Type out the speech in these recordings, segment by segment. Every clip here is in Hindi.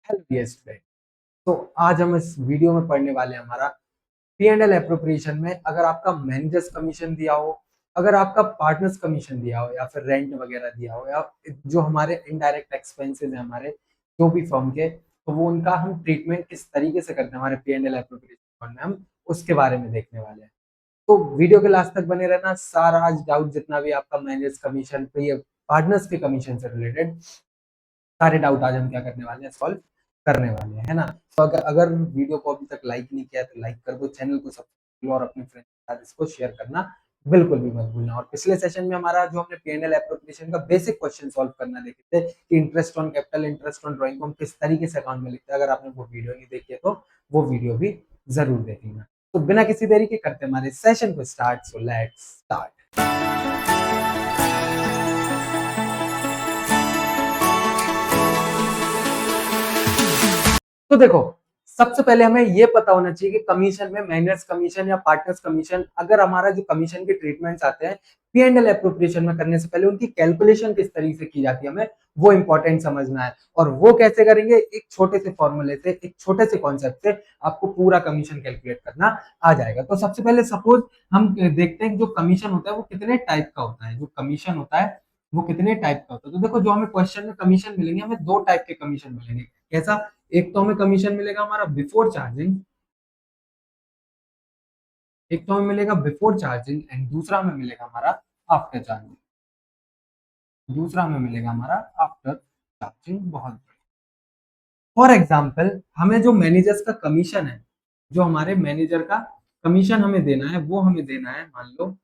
Hello dear student. तो आज हम इस वीडियो में पढ़ने वाले हैं हमारा P&L एप्रोप्रिएशन में अगर आपका मैनेजर्स कमीशन दिया हो, अगर आपका पार्टनर्स कमीशन दिया हो या फिर रेंट वगैरह दिया हो या जो हमारे इनडायरेक्ट एक्सपेंसेस हैं हमारे जो भी फर्म के, तो वो उनका हम ट्रीटमेंट किस तरीके से करते हैं हमारे P&L एप्रोप्रिएशन में, हम उसके बारे में देखने वाले हैं। तो वीडियो के लास्ट तक बने रहना। सारा आज डाउट जितना भी आपका मैनेजर्स कमीशन पे या पार्टनर्स के कमीशन से रिलेटेड सारे डाउट आज हम क्या करने वाले हैं, सॉल्व करने वाले हैं, है ना। तो अगर वीडियो को अभी तक लाइक नहीं किया तो लाइक कर दो, चैनल को सब्सक्राइब करो और अपने फ्रेंड्स के साथ इसको शेयर करना बिल्कुल भी मत भूलना। और पिछले सेशन में हमारा जो हमने P&L एप्रोप्रिएशन का बेसिक क्वेश्चन सॉल्व करना देखे थे कि interest on capital, interest on drawing को हम किस तरीके से अकाउंट में लिखते हैं, अगर आपने वो वीडियो नहीं देखी है तो वो वीडियो भी जरूर देखना। तो बिना किसी देरी के करते हैं हमारे सेशन को स्टार्ट। So let's start. तो देखो, सबसे पहले हमें ये पता होना चाहिए कि कमीशन में मैनेजर्स कमीशन या पार्टनर्स कमीशन, अगर हमारा जो कमीशन के ट्रीटमेंट्स आते हैं P&L एप्रोप्रिएशन में करने से पहले उनकी कैलकुलेशन किस तरीके से की जाती है, हमें वो इंपॉर्टेंट समझना है। और वो कैसे करेंगे, एक छोटे से फॉर्मूले से, एक छोटे से कॉन्सेप्ट से आपको पूरा कमीशन कैलकुलेट करना आ जाएगा। तो सबसे पहले सपोज हम देखते हैं कि जो कमीशन होता है वो कितने टाइप का होता है। जो कमीशन होता है वो कितने टाइप का होता है, तो देखो जो हमें क्वेश्चन में कमीशन मिलेंगे, हमें दो टाइप के कमीशन मिलेंगे। कैसा? एक तो हमें कमीशन मिलेगा हमारा बिफोर चार्जिंग, एक तो हमें मिलेगा बिफोर चार्जिंग एंड दूसरा हमें मिलेगा हमारा आफ्टर चार्जिंग। दूसरा हमें मिलेगा हमारा आफ्टर चार्जिंग। बहुत बढ़िया। फॉर एग्जाम्पल, हमें जो मैनेजर्स का कमीशन है, जो हमारे मैनेजर का कमीशन हमें देना है, वो हमें देना है मान लो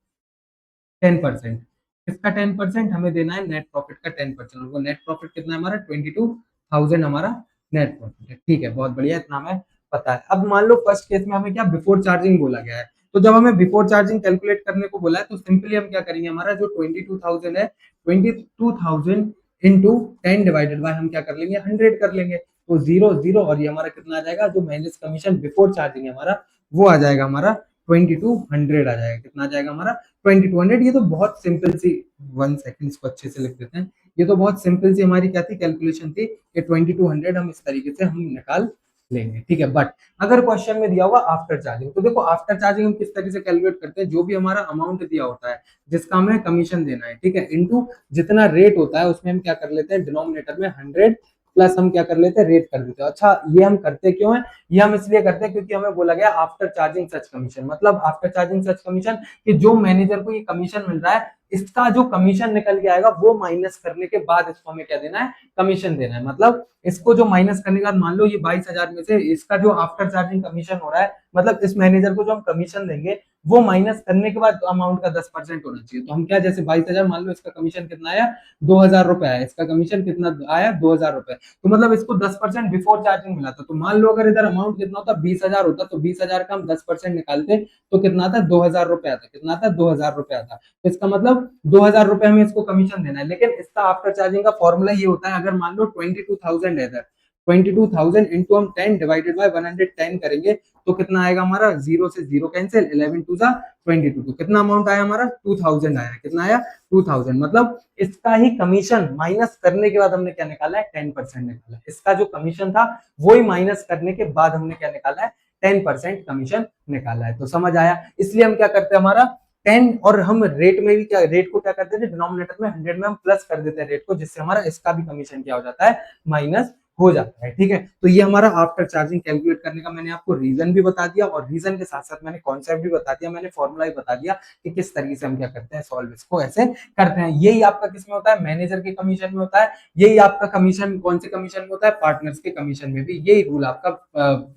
10%। इसका 10% हमें देना है नेट प्रॉफिट का 10%। और वो नेट प्रॉफिट कितना है हमारा 22,000 हमारा नेट प्रॉफिट है। ठीक है, बहुत बढ़िया, इतना हमें पता है। अब मान लो फर्स्ट केस में हमें क्या बिफोर चार्जिंग बोला गया है, तो जब हमें बिफोर चार्जिंग कैलकुलेट करने को बोला है तो सिंपली हम क्या करेंगे, हमारा जो 22,000 है, 22,000 इंटू 10 डिवाइडेड बाय हम क्या कर लेंगे, 100 कर लेंगे। तो जीरो जीरो और ये हमारा कितना आ जाएगा, जो मैनेज कमीशन बिफोर चार्जिंग है हमारा, वो आ जाएगा हमारा 2200 आ जाएगा। कितना आ जाएगा हमारा 2200। ये तो बहुत सिंपल सी, 1 सेकंड इसको अच्छे से लिख देते हैं। ये तो बहुत सिंपल सी हमारी क्या थी, कैलकुलेशन थी कि 2200 हम इस तरीके से हम निकाल लेंगे। ठीक है, बट अगर क्वेश्चन में दिया हुआ आफ्टर चार्जिंग, तो देखो आफ्टर चार्जिंग हम किस तरीके से कैलकुलेट करते हैं, जो भी हमारा अमाउंट दिया होता है जिसका हमें कमीशन देना है, ठीक है, इनटू जितना रेट होता है उसमें हम क्या कर लेते हैं, डिनोमिनेटर में 100 प्लस हम क्या कर लेते हैं, रेट कर देते हैं। अच्छा, ये हम करते क्यों है? ये हम इसलिए करते हैं क्योंकि हमें बोला गया आफ्टर चार्जिंग सच कमीशन, मतलब आफ्टर चार्जिंग सच कमीशन कि जो मैनेजर को ये कमीशन मिल रहा है, इसका जो कमीशन निकल के आएगा वो माइनस करने के बाद इसको हमें क्या देना है, कमीशन देना है। मतलब इसको जो माइनस करने के बाद मान लो ये 22,000 में से इसका जो आफ्टर चार्जिंग कमीशन हो रहा है, मतलब इस मैनेजर को जो हम कमीशन देंगे वो माइनस करने के बाद अमाउंट का 10% होना चाहिए। तो हम क्या, जैसे 22,000 मान लो इसका कमीशन कितना आया, 2,000 रुपए आया, इसका कमीशन कितना आया, 2,000 रुपए। तो मतलब इसको 10% बिफोर चार्जिंग मिला था। तो मान लो अगर इधर अमाउंट कितना होता, 20,000 होता, तो 20,000 का हम 10% निकालते तो कितना आता, 2,000 रुपए आता। कितना आता, 2,000 रुपए आता। तो इसका मतलब 2,000 रुपए हमें इसको कमीशन देना है। लेकिन इसका आफ्टर चार्जिंग का फॉर्मूला ये होता है, अगर मान लो 22,000 है इधर, 22,000 इंटू हम 10 डिवाइडेड बाय 110 करेंगे तो कितना आएगा हमारा, जीरो से जीरो कैंसिल, 11 टू जा 22। तो कितना अमाउंट आया हमारा, 2,000 आया। कितना आया, 2,000। मतलब इसका ही कमीशन माइनस करने के बाद हमने क्या निकाला है, 10% निकाला है। इसका जो कमीशन था वो ही माइनस करने के बाद हमने क्या निकाला है, 10% कमीशन निकाला है। तो समझ आया? इसलिए हम क्या करते हैं, हमारा 10, और हम रेट में भी क्या, रेट को क्या करते थे, डिनोमिनेटर में 100 में हम प्लस कर देते हैं रेट को, जिससे हमारा इसका भी कमीशन क्या हो जाता है, माइनस हो जाता है। ठीक है, तो ये हमारा आफ्टर चार्जिंग कैलकुलेट करने का मैंने आपको रीजन भी बता दिया, और रीजन के साथ साथ मैंने कॉन्सेप्ट भी बता दिया, मैंने फॉर्मूला भी बता दिया कि किस तरीके से हम क्या करते हैं, सॉल्व इसको ऐसे करते हैं। यही आपका किस में होता है, मैनेजर के कमीशन में होता है। यही आपका कमीशन कौन से कमीशन में होता है, पार्टनर्स के कमीशन में भी यही रूल आपका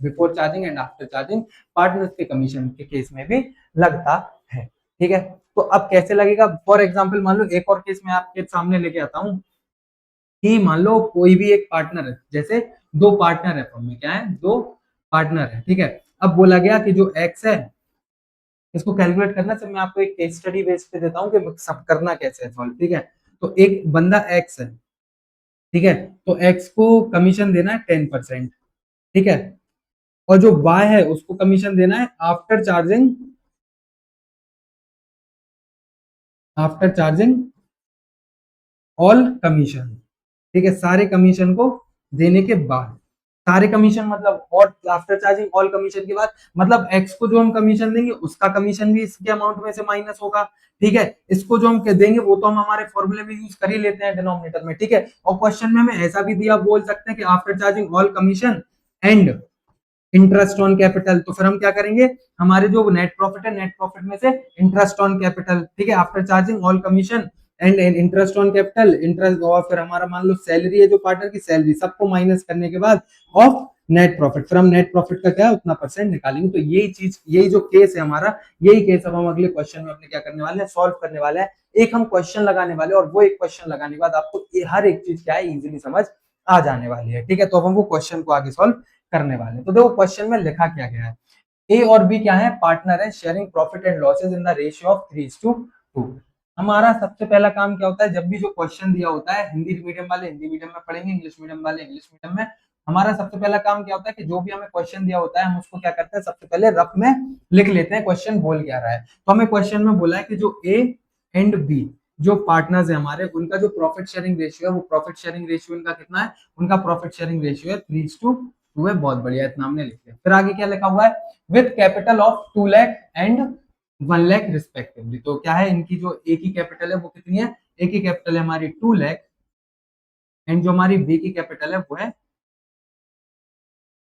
before charging and after charging partners के कमीशन के केस में भी लगता है। ठीक है, तो अब कैसे लगेगा, फॉर एग्जाम्पल मान लो एक और केस में आपके सामने लेके आता हूं कि मान लो कोई भी एक पार्टनर है, जैसे दो पार्टनर है फर्म में, क्या है, दो पार्टनर है। ठीक है, अब बोला गया कि जो एक्स है इसको कैलकुलेट करना, से मैं आपको एक केस स्टडी बेस पे देता हूँ कि सब करना कैसे है सॉल्व। ठीक है, तो एक बंदा एक्स है, ठीक है, तो एक्स को कमीशन देना है 10%। ठीक है, और जो वाई है उसको कमीशन देना है after charging, after charging all commission. ठीक है, सारे कमीशन को देने के बाद, सारे कमीशन मतलब, और आफ्टर चार्जिंग ऑल कमीशन के बाद मतलब एक्स को जो हम कमीशन देंगे उसका कमीशन भी इसके अमाउंट में से माइनस होगा। ठीक है, इसको जो हम देंगे वो तो हम हमारे फॉर्मूले में यूज कर ही लेते हैं डिनोमिनेटर में। ठीक है, और क्वेश्चन में हमें ऐसा भी दिया, बोल सकते हैं कि after charging all commission and interest on capital, तो फिर हम क्या करेंगे, हमारे जो नेट प्रॉफिट है, नेट प्रॉफिट में से इंटरेस्ट ऑन कैपिटल, ठीक है, after charging all commission and interest on capital, interest, और फिर हमारा मान लो सैलरी है जो पार्टनर की सैलरी, सबको माइनस करने के बाद ऑफ नेट प्रॉफिट, फिर हम नेट प्रॉफिट का क्या है उतना परसेंट निकालेंगे। तो यही चीज, यही जो केस है हमारा, यही केस अब हम अगले क्वेश्चन में अपने क्या करने वाले हैं, सॉल्व करने वाले हैं। एक हम क्वेश्चन लगाने वाले हैं और वो एक क्वेश्चन लगाने के बाद आपको हर एक चीज क्या है इजीली समझ आ जाने वाली है। ठीक है, तो हम वो क्वेश्चन को आगे सॉल्व करने वाले हैं। तो देखो क्वेश्चन में लिखा क्या गया है, ए और बी क्या है, पार्टनर है, sharing profit and losses in the ratio of 3:2। हमारा सबसे पहला काम क्या होता है, जब भी जो क्वेश्चन दिया होता है, हिंदी मीडियम वाले हिंदी मीडियम में पढ़ेंगे, इंग्लिश मीडियम वाले इंग्लिश मीडियम में, हमारा सबसे पहला काम क्या होता है कि जो भी हमें क्वेश्चन दिया होता है हम उसको क्या करते हैं, सबसे पहले रफ में लिख लेते हैं क्वेश्चन बोल क्या रहा है। तो हमें क्वेश्चन में बोला है कि जो ए एंड बी जो पार्टनर्स है हमारे, उनका जो प्रॉफिट शेयरिंग रेशियो है, वो प्रॉफिट शेयरिंग रेशियो इनका कितना है, उनका प्रॉफिट शेयरिंग रेशियो है 3:2 है। बहुत बढ़िया, इतना हमने लिख लिया। फिर आगे क्या लिखा हुआ है, with capital of 2 lakh and 1 lakh respectively. तो क्या है, इनकी जो ए की कैपिटल है वो कितनी है, ए की कैपिटल है हमारी 2 लाख एंड जो हमारी बी की कैपिटल है वो है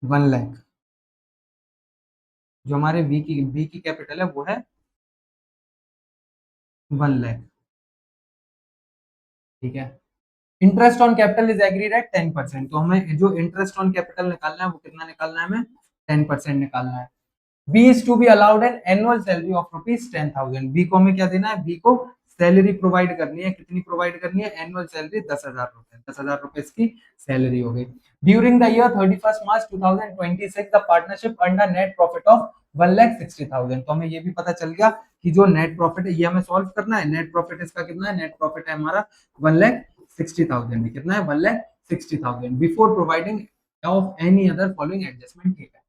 1 लाख। जो हमारे बी की कैपिटल है वो है 1 लाख। ठीक है, interest on capital is agreed at 10%। तो हमें जो इंटरेस्ट ऑन कैपिटल निकालना है वो कितना निकालना है, हमें 10% निकालना है। B is to be allowed an annual salary of ₹10,000। B को हमें क्या देना है, बी को सैलरी प्रोवाइड करनी है, कितनी प्रोवाइड करनी है, एनुअल सैलरी 10,000 रुपए, 10,000 रुपए इसकी सैलरी हो गई। During the year 31 March 2026 the partnership earned a net profit of 1,60,000। तो हमें ये भी पता चल गया कि जो नेट प्रॉफिट है ये हमें सॉल्व करना है। नेट प्रॉफिट इसका कितना है, नेट प्रॉफिट है हमारा 1,60,000। कितना है, 1,60,000 before providing of any other following adjustment. ठीक है,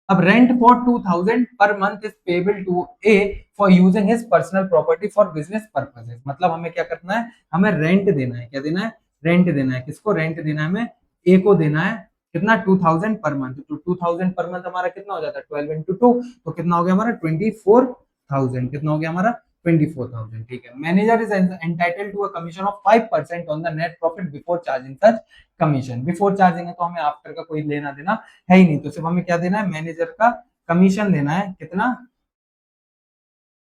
अब rent for 2,000 per month is payable to A for using his personal property for business purposes. मतलब हमें क्या करना है, हमें रेंट देना है, क्या देना है, रेंट देना है। किसको रेंट देना है, हमें ए को देना है। कितना, 2,000 पर मंथ। तो 2,000 पर मंथ हमारा कितना हो जाता है, 12 into 2, तो कितना हो गया हमारा 24,000। कितना हो गया हमारा 24,000। ठीक है, manager is entitled to a commission of 5% on the net profit before charging such commission. Before charging है तो हमें आफ्टर का कोई लेना देना है ही नहीं, तो सिर्फ हमें क्या देना है, मैनेजर का कमीशन देना है। कितना,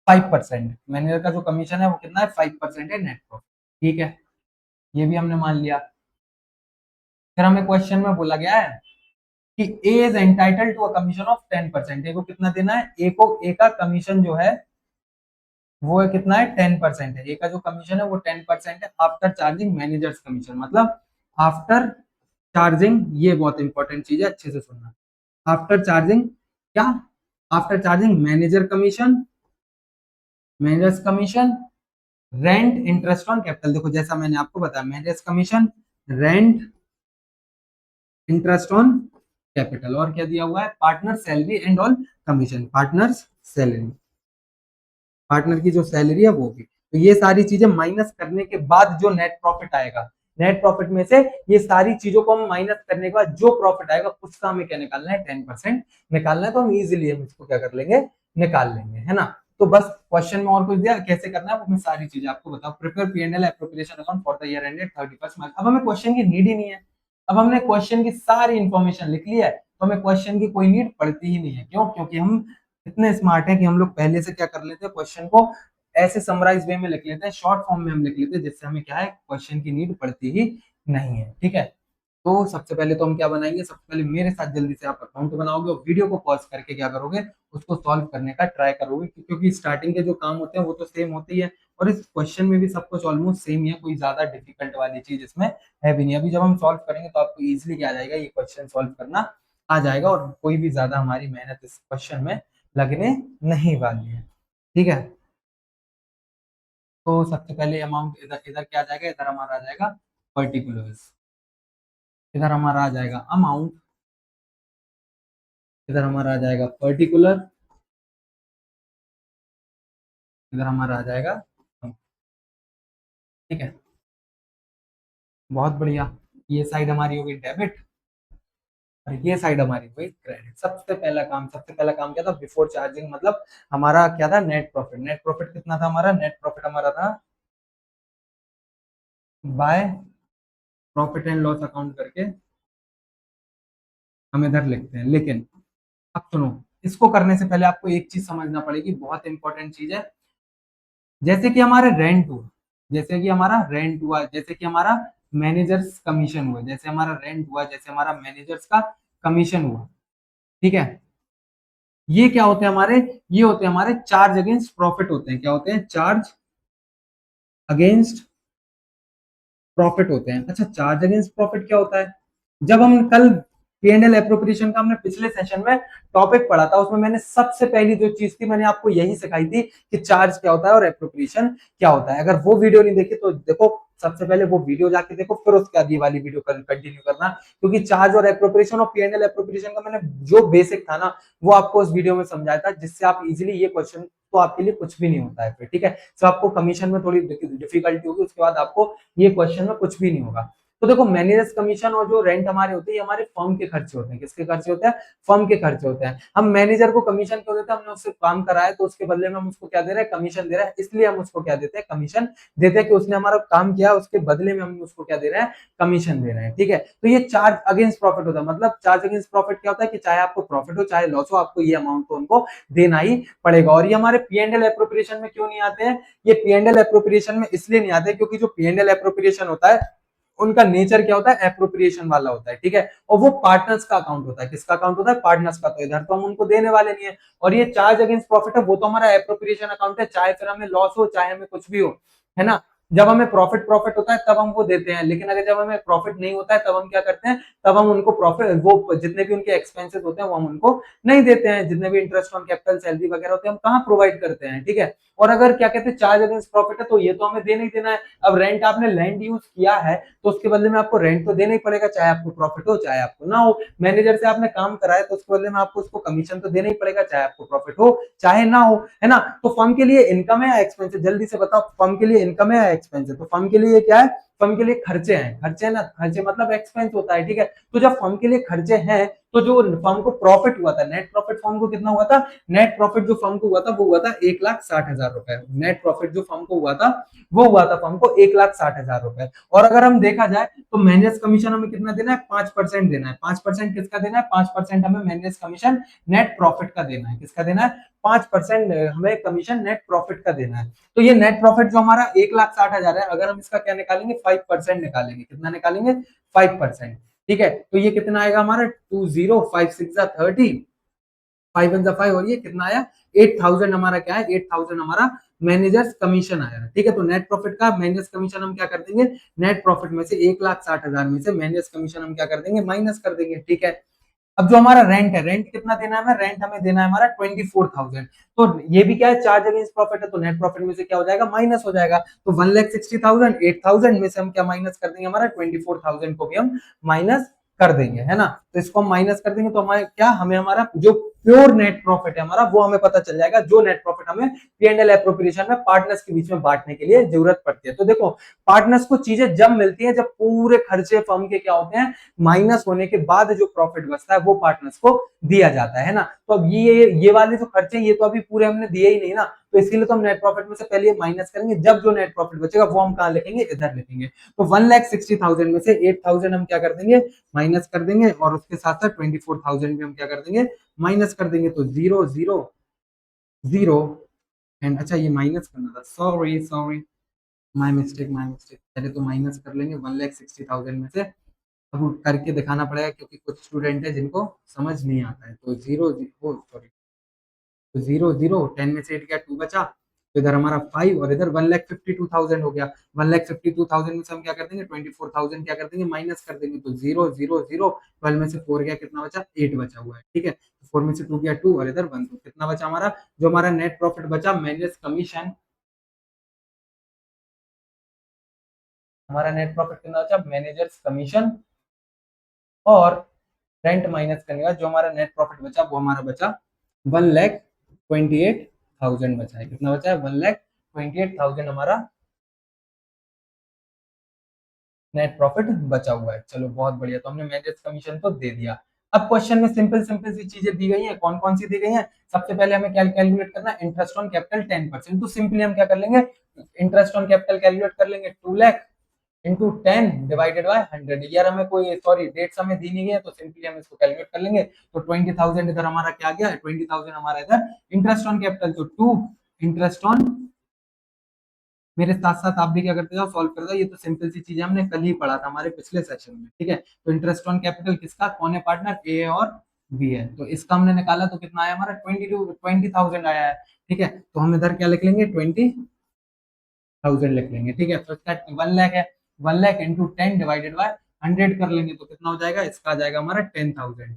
5%। मैनेजर का जो कमीशन है वो कितना है, 5% है नेट प्रॉफिट। ठीक है, ये भी हमने मान लिया। फिर हमें क्वेश्चन में बोला गया है कि A is entitled to a commission of 10%। A को कितना देना है, ए का कमीशन जो है वो है कितना है, 10% है। ए का जो कमीशन है वो 10% है आफ्टर चार्जिंग मैनेजर्स कमीशन। मतलब आफ्टर चार्जिंग, ये बहुत इंपॉर्टेंट चीज है, अच्छे से सुनना। आफ्टर चार्जिंग क्या, after charging manager commission, managers commission, rent, interest on capital. देखो जैसा मैंने आपको बताया, managers commission, rent, interest on capital, और क्या दिया हुआ है, partner salary and all commission, partners salary, partner की जो सैलरी है वो भी। तो ये सारी चीजें माइनस करने के बाद जो नेट प्रॉफिट आएगा, नेट प्रॉफिट में से ये सारी चीजों को हम माइनस करने के बाद जो प्रॉफिट आएगा उसका हमें क्या निकालना है, 10% निकालना है। तो हम इजीली हम इसको क्या कर लेंगे, निकाल लेंगे, है ना। तो बस क्वेश्चन में और कुछ दिया, कैसे करना है वो मैं सारी चीजें आपको बताऊं। Prepare P&L appropriation account for the year ended 31 मार्च। अब हमें क्वेश्चन की नीड ही नहीं है, अब हमने क्वेश्चन की सारी इंफॉर्मेशन लिख ली है, तो हमें क्वेश्चन की कोई नीड पड़ती ही नहीं है। क्यों, क्योंकि हम इतने स्मार्ट हैं कि हम लोग पहले से क्या कर लेते हैं, क्वेश्चन को ऐसे समराइज वे में लिख लेते हैं, शॉर्ट फॉर्म में हम लिख लेते हैं, जिससे हमें क्या है, क्वेश्चन की नीड पड़ती ही नहीं है। ठीक है, तो सबसे पहले तो हम क्या बनाएंगे, सबसे पहले मेरे साथ जल्दी से आप अकाउंट बनाओगे और वीडियो को पॉज करके क्या करोगे, उसको सॉल्व करने का ट्राई करोगे, क्योंकि स्टार्टिंग के जो काम होते हैं वो तो सेम होते ही है, और इस क्वेश्चन में भी सब कुछ ऑलमोस्ट सेम ही है, कोई ज्यादा डिफिकल्ट वाली चीज इसमें है भी नहीं। अभी जब हम सॉल्व करेंगे तो आपको इजिली क्या आ जाएगा, ये क्वेश्चन सॉल्व करना आ जाएगा, और कोई भी ज्यादा हमारी मेहनत इस क्वेश्चन में लगने नहीं वाली है। ठीक है, तो सबसे पहले अमाउंट इधर इधर क्या आ जाएगा, इधर हमारा आ जाएगा पर्टिकुलर्स, इधर हमारा आ जाएगा अमाउंट, इधर हमारा आ जाएगा पर्टिकुलर, इधर हमारा आ जाएगा। ठीक है, बहुत बढ़िया। ये साइड हमारी होगी डेबिट, और ये साइड हमारी हुई क्रेडिट। सबसे पहला काम क्या था, बिफोर चार्जिंग, मतलब हमारा क्या था, नेट प्रॉफिट। नेट प्रॉफिट कितना था हमारा, नेट प्रॉफिट हमारा था by profit and loss account करके हम इधर लिखते हैं। लेकिन अब सुनो, इसको करने से पहले आपको एक चीज समझना पड़ेगी, बहुत इंपॉर्टेंट चीज है। जैसे कि हमारे रेंट हुआ, जैसे कि हमारा रेंट हुआ, जैसे कि हमारा मैनेजर्स कमीशन हुआ, जैसे हमारा रेंट हुआ, जैसे हमारा मैनेजर्स का कमीशन हुआ, ठीक है, ये क्या होते हैं हमारे, ये होते हैं हमारे चार्ज अगेंस्ट प्रॉफिट होते हैं। क्या होते हैं, चार्ज अगेंस्ट प्रॉफिट होते हैं। अच्छा, चार्ज अगेंस्ट प्रॉफिट क्या होता है, जब हम कल P&L एप्रोप्रिएशन का हमने पिछले सेशन में टॉपिक पढ़ा था, उसमें मैंने सबसे पहली जो चीज थी मैंने आपको यही सिखाई थी कि चार्ज क्या होता है और एप्रोप्रिएशन क्या होता है। अगर वो वीडियो नहीं देखी तो देखो, सबसे पहले वो वीडियो जाके देखो, फिर उसके बाद ये वाली वीडियो कंटिन्यू करना, क्योंकि चार्ज और एप्रोप्रिएशन और P&L एप्रोप्रिएशन का मैंने जो बेसिक था ना वो आपको उस वीडियो में समझाया था, जिससे आप इजीली ये क्वेश्चन, तो आपके लिए कुछ भी नहीं होता है फिर, ठीक है। तो आपको कमीशन में थोड़ी डिफिकल्टी होगी, उसके बाद आपको ये क्वेश्चन में कुछ भी नहीं होगा। तो देखो, मैनेजर्स कमीशन और जो रेंट हमारे होते हैं, ये हमारे फर्म के खर्चे होते हैं। किसके खर्चे होते हैं, फर्म के खर्चे होते हैं। हम मैनेजर को कमीशन क्यों देते हैं, हमने उससे काम कराया तो उसके बदले में हम उसको क्या दे रहे हैं, कमीशन दे रहे हैं, इसलिए हम उसको क्या देते हैं, कमीशन देते हैं, कि उसने हमारा काम किया, उसके बदले में हम उसको क्या दे रहे हैं, कमीशन दे रहे हैं, ठीक है। तो ये चार्ज अगेंस्ट प्रॉफिट होता है। मतलब चार्ज अगेंस्ट प्रॉफिट क्या होता है, कि चाहे आपको प्रॉफिट हो चाहे लॉस हो, आपको ये अमाउंट तो उनको देना ही पड़ेगा। और ये हमारे P&L एप्रोप्रिएशन में क्यों नहीं आते हैं, ये P&L एप्रोप्रिएशन में इसलिए नहीं आते क्योंकि जो P&L एप्रोप्रिएशन होता है उनका नेचर क्या होता है, एप्रोप्रिएशन वाला होता है, ठीक है। और वो पार्टनर्स का अकाउंट होता है। किसका अकाउंट होता है, पार्टनर्स का। तो इधर तो हम उनको देने वाले नहीं है। और ये चार्ज अगेंस्ट प्रॉफिट है, वो तो हमारा एप्रोप्रिएशन अकाउंट है, चाहे फिर हमें लॉस हो चाहे हमें कुछ भी हो, है ना। जब हमें प्रॉफिट प्रॉफिट होता है तब हम वो देते हैं, लेकिन अगर जब हमें प्रॉफिट नहीं होता है तब हम क्या करते हैं, तब हम उनको प्रॉफिट, वो जितने भी उनके एक्सपेंसेस होते हैं वो हम उनको नहीं देते हैं। जितने भी इंटरेस्ट ऑन कैपिटल, सैलरी वगैरह होते हैं, हम कहाँ प्रोवाइड करते हैं, ठीक है। और अगर क्या कहते हैं, चार्ज अगेंस्ट प्रॉफिट है, तो ये तो हमें देना ही देना है। अब रेंट, आपने लैंड यूज किया है तो उसके बदले में आपको रेंट तो देना ही पड़ेगा, चाहे आपको प्रॉफिट हो चाहे आपको ना हो। मैनेजर से आपने काम कराया तो उसके बदले में आपको उसको कमीशन तो देना ही पड़ेगा, चाहे आपको प्रॉफिट हो चाहे ना हो, है ना। तो फर्म के लिए इनकम है या एक्सपेंस है, जल्दी से बताओ, फर्म के लिए इनकम है या एक्सपेंस है। तो फर्म के लिए क्या है, फर्म के लिए खर्चे हैं, खर्चे है ना, खर्चे मतलब एक्सपेंस होता है, ठीक है। तो जब फर्म के लिए खर्चे हैं, तो जो फर्म को प्रॉफिट हुआ था, नेट प्रॉफिट फर्म को कितना हुआ था, नेट प्रॉफिट जो फर्म को हुआ था वो हुआ था 1,60,000 रुपए। नेट प्रॉफिट जो फर्म को हुआ था वो हुआ था फर्म को 1,60,000 रुपए। और अगर हम देखा जाए तो मैनेजर्स कमीशन हमें कितना देना है, 5% देना है। 5% किसका देना है, 5% हमें मैनेजर्स कमीशन नेट प्रॉफिट का देना है। किसका देना है, 5% हमें कमीशन नेट प्रॉफिट का देना है। तो ये नेट प्रॉफिट जो हमारा 1,60,000 है, अगर हम इसका क्या निकालेंगे, 5% निकालेंगे। कितना निकालेंगे, 5%, ठीक है। तो ये कितना आएगा हमारा, 20, 5 6 30, 5 1 5, और ये कितना आया, 8,000 हमारा क्या है, 8,000 हमारा मैनेजर्स कमीशन आया, ठीक है। तो नेट प्रॉफिट का मैनेजर्स कमीशन हम क्या कर देंगे, नेट प्रॉफिट में से 1,60,000 में से मैनेजर्स कमीशन हम क्या कर देंगे, माइनस कर देंगे, ठीक है। अब जो हमारा रेंट है, रेंट कितना देना है हमें, रेंट हमें देना है हमारा 24,000। तो ये भी क्या है, चार्ज अगेंस्ट प्रॉफिट है, तो नेट प्रॉफिट में से क्या हो जाएगा, माइनस हो जाएगा। तो 1,60,000, 8,000 में से हम क्या माइनस कर देंगे, हमारा 24,000 को भी हम माइनस कर देंगे, है ना। तो इसको हम माइनस कर देंगे तो हमारे क्या, हमें हमारा जो प्योर नेट प्रॉफिट है हमारा वो हमें पता चल जाएगा, जो नेट प्रॉफिट हमें P&L एप्रोप्रिएशन में पार्टनर्स के बीच में बांटने के लिए जरूरत पड़ती है। तो देखो, पार्टनर्स को चीजें जब मिलती है जब पूरे खर्चे फर्म के क्या होते हैं, माइनस होने के बाद जो प्रॉफिट बचता है वो पार्टनर्स को दिया जाता है ना। तो अब ये वाले जो खर्चे ये तो अभी पूरे हमने दिए ही नहीं ना, तो इसीलिए तो हम नेट प्रॉफिट में से पहले माइनस करेंगे, जब जो नेट प्रॉफिट बचेगा वो हम कहाँ लिखेंगे, इधर लिखेंगे। तो 1,60,000 में से 8,000 हम क्या कर देंगे, माइनस कर देंगे, और उसके साथ साथ 24,000 भी हम क्या कर देंगे, माइनस कर देंगे। तो 0 0 0 एंड, अच्छा ये माइनस करना था, sorry sorry, my mistake my mistake. पहले तो माइनस कर लेंगे 1,60,000 में से। अब करके दिखाना पड़ेगा क्योंकि कुछ स्टूडेंट है जिनको समझ नहीं आता है। तो 0 0, सॉरी, तो 0 0, 10 में से 8 गया, 2 बचा, तो इधर हमारा 5 और इधर 1,52,000 हो गया। 1,52,000 में से हम क्या कर देंगे, 24,000 क्या कर देंगे, माइनस कर देंगे। तो 0 0 0, 12 में से 4 गया, कितना बचा, 8 बचा हुआ है, ठीक है। 4 में से 2 गया 2, और इधर 1, तो कितना बचा हमारा, जो हमारा नेट प्रॉफिट बचा मैनेजर्स कमीशन, हमारा नेट प्रॉफिट कितना बचा, मैनेजर्स कमीशन और रेंट माइनस करने का जो हमारा नेट प्रॉफिट बचा वो हमारा बचा 1,28,000 बचा है। कितना बचा है, 1,28,000 हमारा नेट प्रॉफिट बचा हुआ है। चलो बहुत बढ़िया, तो हमने मैनेजर्स कमीशन तो दे दिया। अब क्वेश्चन में सिंपल सिंपल सी चीजें दी गई हैं, कौन कौन सी दी गई हैं। सबसे पहले हमें कैलकुलेट करना है इंटरेस्ट ऑन कैपिटल 10%। तो सिंपली हम क्या कर लेंगे, इंटरेस्ट ऑन कैपिटल कैलकुलेट कर लेंगे 2 लाख इंटू 10 डिवाइडेड बाय 100। यार हमें कोई सॉरी डेट्स हमें दी नहीं गई है, तो सिंपली हम इसको कैलकुलेट कर लेंगे। तो 20,000 इधर हमारा क्या गया है, 20,000 हमारा इधर इंटरेस्ट ऑन कैपिटल। तो 2 इंटरेस्ट ऑन, मेरे साथ साथ आप भी क्या करते जाओ, सॉल्व करते जाओ। ये तो सिंपल सी चीजें हमने कल ही पढ़ा था हमारे पिछले सेशन में, ठीक है। तो इंटरेस्ट ऑन कैपिटल किसका, कौन है पार्टनर, ए और बी है। तो इसका हमने निकाला तो कितना आया हमारा, 20,000 आया है, ठीक है। तो हम इधर क्या लिख लेंगे, 20,000 लिख लेंगे, ठीक है। तो इसका 1 लाख है, 1 लाख इंटू 10 डिवाइडेड बाय 100 कर लेंगे, तो कितना हो जाएगा, इसका आ जाएगा हमारा 10,000,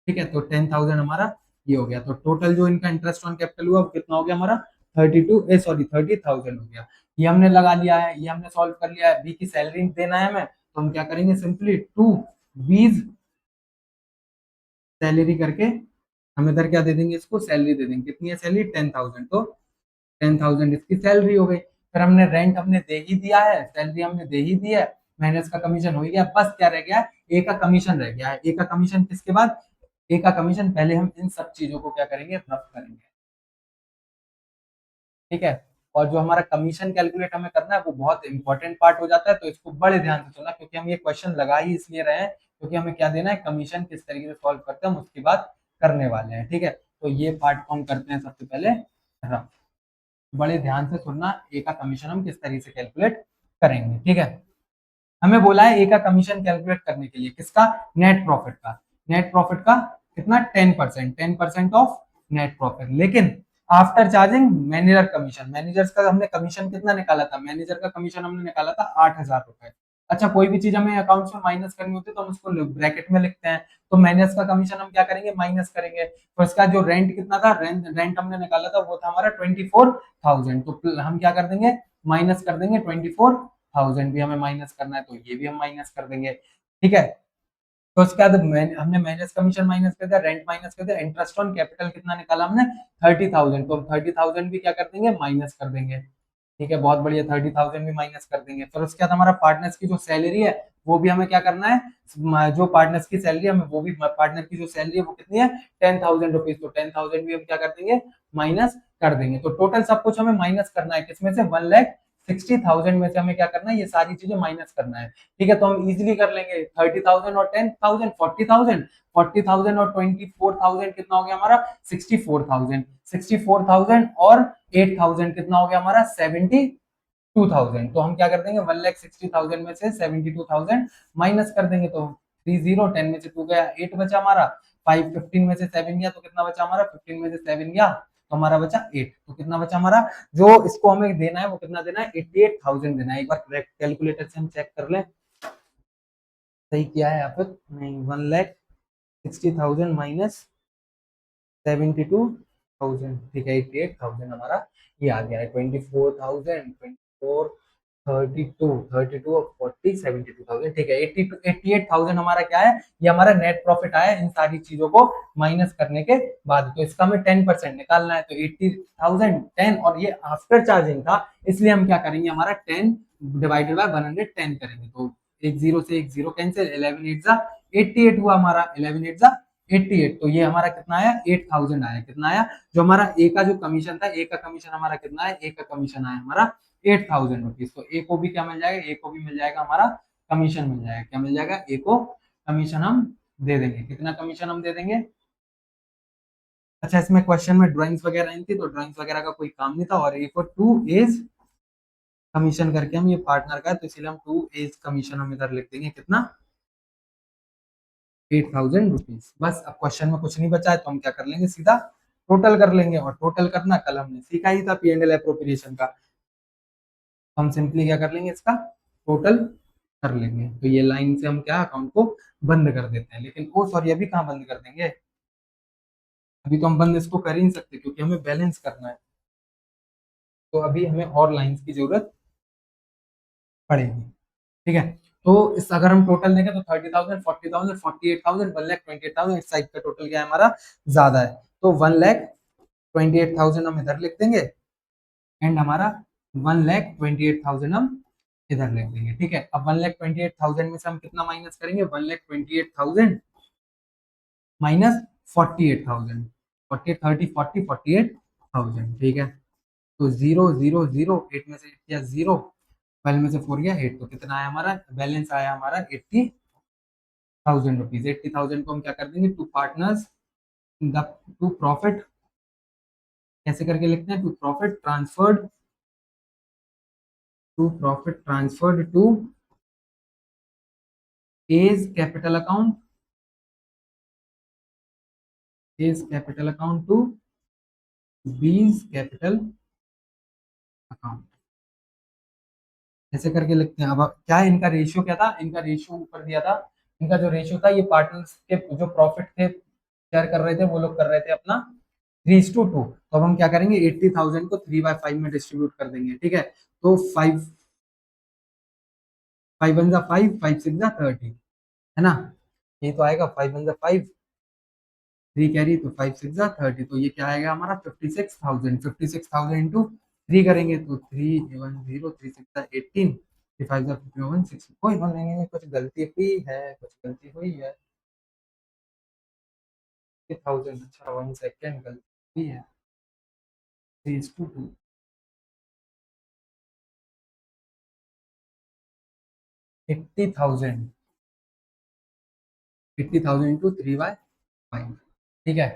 ठीक है। तो 10,000 हमारा ये हो गया। तो टोटल जो इनका इंटरेस्ट ऑन कैपिटल हुआ वो कितना हो गया हमारा, 30,000 हो गया। ये हमने लगा लिया है, ये हमने सॉल्व कर लिया है। बी की सैलरी देना है हमें, तो हम क्या करेंगे, सिंपली 2 बीज सैलरी करके हम इधर क्या दे देंगे, इसको सैलरी दे देंगे। कितनी है सैलरी, 10,000। तो 10,000 इसकी सैलरी हो गई। फिर हमने रेंट हमने दे ही दिया है, सैलरी हमने दे ही दी है, मैनेज का कमीशन हो ही गया। बस क्या रह गया है, ए का कमीशन रह गया है। ए का कमीशन किसके बाद, ए का कमीशन पहले हम इन सब चीजों को क्या करेंगे, रफ करेंगे, ठीक है। और जो हमारा कमीशन कैलकुलेट हमें करना है वो बहुत इंपॉर्टेंट पार्ट हो जाता है, तो इसको बड़े ध्यान से सुनना, क्योंकि हम ये क्वेश्चन लगा ही इसलिए रहे हैं क्योंकि हमें क्या देना है, कमीशन किस तरीके से सॉल्व करते हैं हम उसकी बात करने वाले हैं, ठीक है। तो ये पार्ट को हम करते हैं सबसे पहले रफ। बड़े ध्यान से सुनना, ए का कमीशन हम किस तरीके से कैलकुलेट करेंगे, ठीक है। हमें बोला है ए का कमीशन कैलकुलेट करने के लिए, किसका, नेट प्रॉफिट का। नेट प्रॉफिट का कितना, 10%, 10% ऑफ नेट प्रॉफिट। लेकिन after charging manager commission, managers का हमने कमीशन कितना निकाला था, मैनेजर का कमीशन हमने निकाला था 8,000 रुपए। अच्छा, कोई भी चीज हमें अकाउंट्स में माइनस करनी होती है तो हम उसको ब्रैकेट में लिखते हैं। तो मैनेजर्स का कमीशन हम क्या करेंगे, माइनस करेंगे। तो इसका जो रेंट कितना था, रेंट रेंट हमने निकाला था वो था हमारा 24,000। तो हम क्या कर देंगे, माइनस कर देंगे 24,000 भी हमें माइनस करना है, तो ये भी हम माइनस कर देंगे, ठीक है। तो उसके बाद हमने मैनेज कमीशन माइनस कर दिया, रेंट माइनस कर दिया, इंटरेस्ट ऑन कैपिटल कितना निकाला हमने, 30,000। तो हम 30,000 भी क्या कर देंगे, माइनस कर देंगे, ठीक है। बहुत बढ़िया, 30,000 भी माइनस कर देंगे। फिर उसके बाद हमारा पार्टनर्स की जो सैलरी है वो भी हमें क्या करना है, जो पार्टनर्स की सैलरी है हमें वो भी, पार्टनर की जो सैलरी है वो कितनी है, 10,000 रुपीज। तो 10,000 भी हम क्या कर देंगे, माइनस कर देंगे। तो टोटल सब कुछ हमें माइनस करना है, किसमें से, 1,60,000 में से हमें क्या करना है, ये सारी चीजें माइनस करना है, ठीक है। तो हम इजीली कर लेंगे, 30,000 और 10,000 40,000, 40,000 और 24,000 कितना हो गया हमारा, 64,000, 64,000 और 8,000 कितना हो गया हमारा, 72,000। तो हम क्या कर देंगे, 1,60,000 में से 72,000 माइनस कर देंगे। तो 30, 10 में से 2 गया, 8 बचा हमारा, 5 15 में से 7 गया, तो कितना बचा हमारा, 15 में से 7 गया तो हमारा बचा 8। तो कितना बचा हमारा, जो इसको हमें देना है वो कितना देना है, 88,000 देना है। एक बार कैलकुलेटर से हम चेक कर लें सही किया है या फिर नहीं। 1,60,000 माइनस 72,000, ठीक है, 88,000 हमारा ये आ गया है। 24,000, 24, 32, 32 और 40, 72,000, ठीक है। 88,000 हमारा क्या है, ये हमारा नेट प्रॉफिट आया इन सारी चीजों को माइनस करने के बाद। तो इसका हमें 10% निकालना है, तो 80,000 10, और ये आफ्टर चार्जिंग था, इसलिए हम क्या करेंगे, हमारा 10 डिवाइडेड बाय 110 करेंगे। तो एक जीरो से एक जीरो कैंसिल, 11 8 जा 88 हुआ हमारा, 11 8 जा 88। तो ये हमारा कितना आया, 8,000 आया। कितना आया, जो हमारा ए का जो कमीशन था, ए का कमीशन हमारा कितना है, ए का कमीशन आया हमारा 8,000 रुपीज। तो ए को भी क्या मिल जाएगा, ए को भी मिल जाएगा हमारा कमीशन मिल जाएगा। क्या मिल जाएगा, ए को कमीशन हम दे देंगे। कितना कमीशन हम दे देंगे। अच्छा, इसमें क्वेश्चन में ड्राइंग्स वगैरह नहीं थी, तो ड्राइंग्स वगैरह का कोई काम नहीं था। और ए को 2 एज कमीशन करके हम, ये पार्टनर का है तो इसलिए हम 2 एज कमीशन हम इधर लिख देंगे, कितना, 8,000 रुपीज। बस अब क्वेश्चन में कुछ नहीं बचा है, तो हम क्या कर लेंगे, सीधा टोटल कर लेंगे। और टोटल करना कल हमने सीखा ही था P&L एप्रोप्रिएशन का। तो हम सिंपली क्या कर लेंगे, इसका टोटल कर लेंगे। तो ये लाइन से हम क्या, अकाउंट को बंद कर देते हैं। लेकिन ओ सॉरी, अभी कहाँ बंद कर देंगे, अभी तो हम बंद इसको कर ही नहीं सकते क्योंकि हमें बैलेंस करना है। तो अभी हमें और लाइंस की जरूरत पड़ेगी, ठीक है। तो इस अगर हम टोटल देखें तो 30,000, 40,000, 48,000, 1,28,000, इस साइड का टोटल क्या है हमारा, ज्यादा है। तो 1,28,000 हम इधर लिख देंगे, एंड हमारा 1,28,000 हम इधर लिख देंगे, ठीक है। अब 1,28,000 में से हम कितना माइनस करेंगे, 1,28,000 माइनस 48,000, 40 30 40 48,000, ठीक है। तो 0 0 0, 8 में से 8 गया 0, 12 में से 4 गया 8, तो कितना आया हमारा बैलेंस, आया हमारा 80,000 रुपीज। 80,000 को हम क्या कर देंगे, to partners the to profit, कैसे करके लिखते हैं, to profit transferred to A's capital account, to B's capital account, ऐसे करके लिखते हैं। अब क्या है इनका रेशियो, क्या था इनका रेशियो ऊपर दिया था, इनका जो रेशियो था, ये पार्टनर्स के जो प्रॉफिट थे शेयर कर रहे थे, वो लोग कर रहे थे अपना 3:2। तो अब हम क्या करेंगे, 80,000 को 3/5 में डिस्ट्रीब्यूट कर देंगे, ठीक है। तो 5 5 1 5, 5 6 30, है ना, ये तो आएगा 5 1 5, 3 कैरी, तो 5 6 30, तो ये क्या आएगा हमारा 56,000। 56,000 इंटू 3 करेंगे तो 3 1 0, 3 6 18, 3 5 51 6, कोई बात नहीं, कुछ गलती हुई है, कुछ गलती हुई है, 1000, अच्छा 1 सेकेंड, गलती हुई है, 3:2, 80,000, 80,000 इंटू 3/5, ठीक है।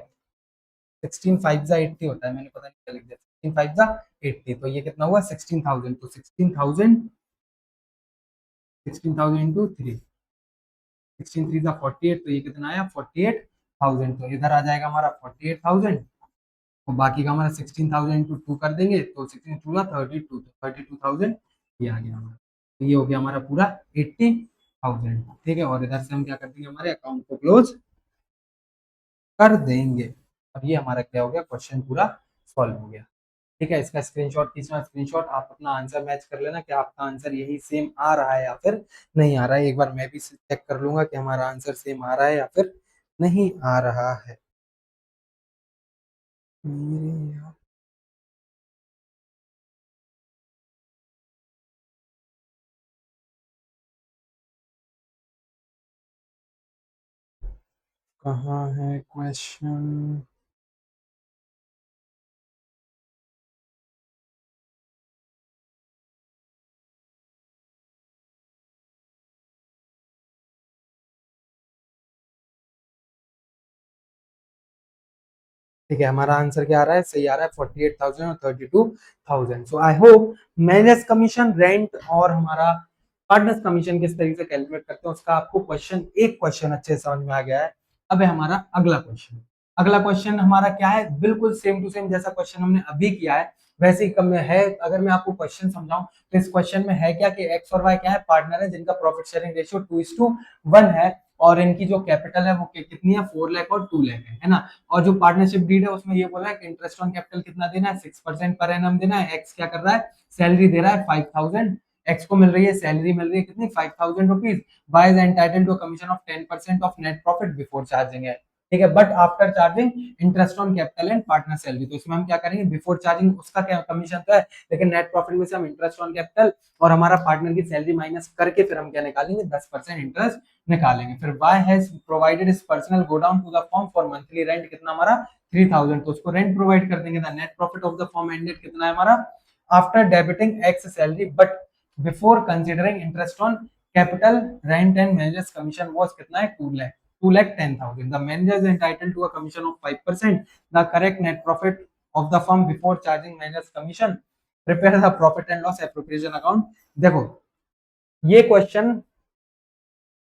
16 5 जा 80 होता है, मैंने पता नहीं क्या लिख दिया, 16 5 जा 80, तो ये कितना हुआ 16,000, तो 16,000, 16,000 इंटू 3, 16 3 जा 48, तो ये कितना आया 48,000, तो इधर आ जाएगा हमारा 48,000, और बाकी का हमारा 16,000 इंटू 2 कर देंगे, तो 16 2 जा 32, तो 32,000 ये आ गया हमारा, तो ये हो गया हमारा पूरा 80,000, ठीक है। और इधर से हम क्या कर देंगे, हमारे अकाउंट को क्लोज कर देंगे। अब ये हमारा क्या हो गया, क्वेश्चन पूरा सॉल्व हो गया, ठीक है। इसका स्क्रीनशॉट खींचना, स्क्रीनशॉट आप अपना आंसर मैच कर लेना कि आपका आंसर यही सेम आ रहा है या फिर नहीं आ रहा है। एक बार मैं भी चेक कर लूंगा कि हमारा आंसर सेम आ रहा है या फिर नहीं आ रहा है। मेरे यहाँ कहाँ है क्वेश्चन, ठीक है। हमारा आंसर क्या आ रहा है, सही आ रहा है 48,000 और 32,000। So I hope manage commission, rent और हमारा पार्टनर्स कमीशन किस तरीके से कैलकुलेट करते हैं उसका आपको क्वेश्चन, एक क्वेश्चन अच्छे से समझ में आ गया है। अब है हमारा अगला क्वेश्चन। अगला क्वेश्चन हमारा क्या है, बिल्कुल सेम टू सेम जैसा क्वेश्चन हमने अभी किया है वैसे ही कम है। अगर मैं आपको क्वेश्चन समझाऊं तो इस क्वेश्चन में है क्या कि एक्स और वाई क्या है, पार्टनर है जिनका प्रॉफिट शेयरिंग रेशियो 2:1 है, और इनकी जो कैपिटल है वो कितनी है, 4 लाख और 2 लाख है ना। और जो पार्टनरशिप डीड है उसमें ये बोला है कि इंटरेस्ट ऑन कैपिटल कितना देना है, 6% पर एनम देना है। एक्स क्या कर रहा है, सैलरी दे रहा है 5,000, एक्स को मिल रही है सैलरी, मिल रही है कितनी 5,000 rupees. B is entitled to commission of 10% of net profit before charging है, ठीक है, but after charging interest on capital and partner salary. तो इसमें हम क्या करेंगे, बिफोर चार्जिंग उसका क्या कमीशन तो है, लेकिन नेट प्रॉफिट में से हम इंटरेस्ट ऑन कैपिटल और हमारा पार्टनर की सैलरी माइनस करके फिर हम क्या निकालेंगे, 10% इंटरेस्ट निकालेंगे। फिर Y has provided his personal godown to the firm for monthly rent, कितना हमारा 3,000, तो उसको रेंट प्रोवाइड कर देंगे। The net profit of the firm ended कितना है हमारा, after debiting X salary but before considering interest on capital rent and manager's commission was कितना है, 2,10,000। The manager is entitled to a commission of 5%। The correct net profit of the firm before charging managers commission, prepare the profit and loss appropriation account. देखो ये क्वेश्चन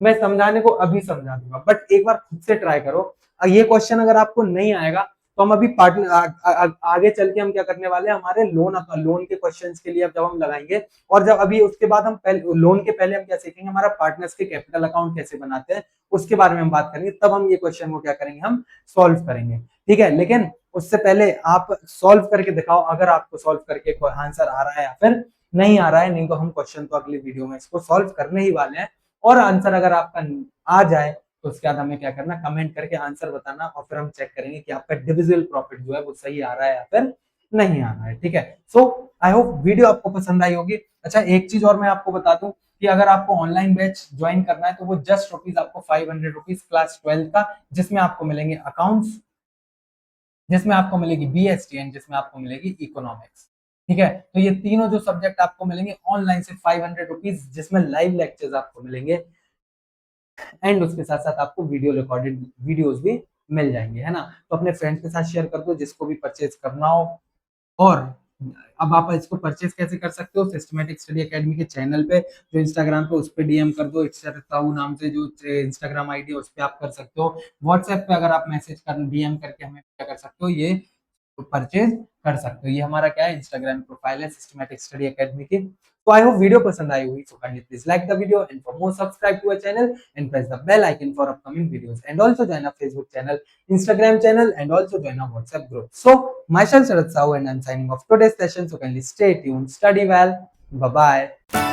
मैं समझाने को अभी समझा दूंगा, बट एक बार खुद से ट्राई करो। ये क्वेश्चन अगर आपको नहीं आएगा तो हम अभी आगे चल के हम क्या करने वाले हैं, हमारे लोन के क्वेश्चंस के लिए अब जब हम लगाएंगे, और जब अभी उसके बाद हम लोन के पहले हम क्या सीखेंगे, हमारा पार्टनर्स के कैपिटल अकाउंट कैसे बनाते हैं उसके बारे में हम बात करेंगे, तब हम ये क्वेश्चन को क्या करेंगे, हम सॉल्व करेंगे, ठीक है। लेकिन उससे पहले आप सॉल्व करके दिखाओ, अगर आपको सॉल्व करके आंसर आ रहा है या फिर नहीं आ रहा है, नहीं तो हम क्वेश्चन तो अगली वीडियो में इसको सॉल्व करने ही वाले हैं। और आंसर अगर आपका आ जाए तो उसके बाद हमें क्या करना, कमेंट करके आंसर बताना, और फिर हम चेक करेंगे कि आपका डिविजिबल प्रॉफिट जो है वो सही आ रहा है या फिर नहीं आ रहा है, ठीक है। सो आई होप वीडियो आपको पसंद आई होगी। अच्छा एक चीज और मैं आपको बता दूं कि अगर आपको ऑनलाइन बैच ज्वाइन करना है तो वो जस्ट रुपीज आपको 500 रुपीज क्लास 12 का, जिसमें आपको मिलेंगे अकाउंट्स, जिसमें आपको मिलेगी बीएसटी एंड जिसमें आपको मिलेगी इकोनॉमिक्स। ठीक है, तो ये तीनों जो सब्जेक्ट आपको मिलेंगे ऑनलाइन से 500 रुपीज, जिसमें लाइव लेक्चर्स आपको मिलेंगे एंड उसके साथ साथ आपको वीडियो रिकॉर्डेड वीडियोस भी मिल जाएंगे, है ना। तो अपने फ्रेंड्स के साथ शेयर कर दो जिसको भी परचेज करना हो। और अब आप इसको परचेज कैसे कर सकते हो, सिस्टमेटिक स्टडी एकेडमी के चैनल पे जो इंस्टाग्राम पे, उस पे डीएम कर दो, इट्सताऊ नाम से जो इंस्टाग्राम आईडी है उस पे आप कर सकते हो। व्हाट्सएप पे अगर आप मैसेज कर डीएम करके हमें क्या कर सकते हो, ये परचेज कर सकते हो। ये हमारा क्या है, इंस्टाग्राम प्रोफाइल है सिस्टमेटिक स्टडी एकेडमी की। तो आई होप वीडियो पसंद आई होगी, so kindly please like the video and for more subscribe to our channel and press the bell icon for upcoming videos and also join our Facebook channel, Instagram channel and also join our WhatsApp group. So myself Sharad Sahu and I'm signing off today's session, so kindly stay tuned, study well, bye bye.